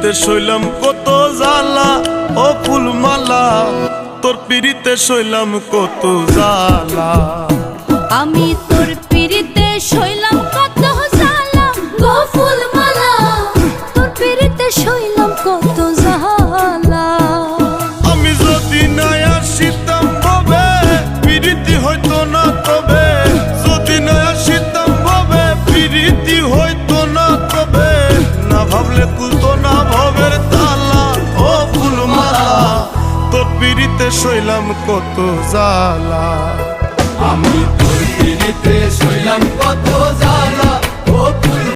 পিড়িতে শৈলাম কত জ্বালা ও ফুলমালা, তোর পিড়িতে শৈলাম কত জ্বালা। আমি তোর পিড়িতে শৈলাম কত জ্বালা গো ফুলমালা, তোর পিড়িতে শৈলাম কত জ্বালা। আমি যদি না আসিতাম ভবে পিড়িতি হইতো না তবে, যদি না আসিতাম ভবে পিড়িতি হইতো না তবে, না ভাবলে খুলতো না ভবের তালা ও ফুলমালা, তোর পিড়িতে শৈলাম কত জ্বালা। আমি তোর পিড়িতে শৈলাম কত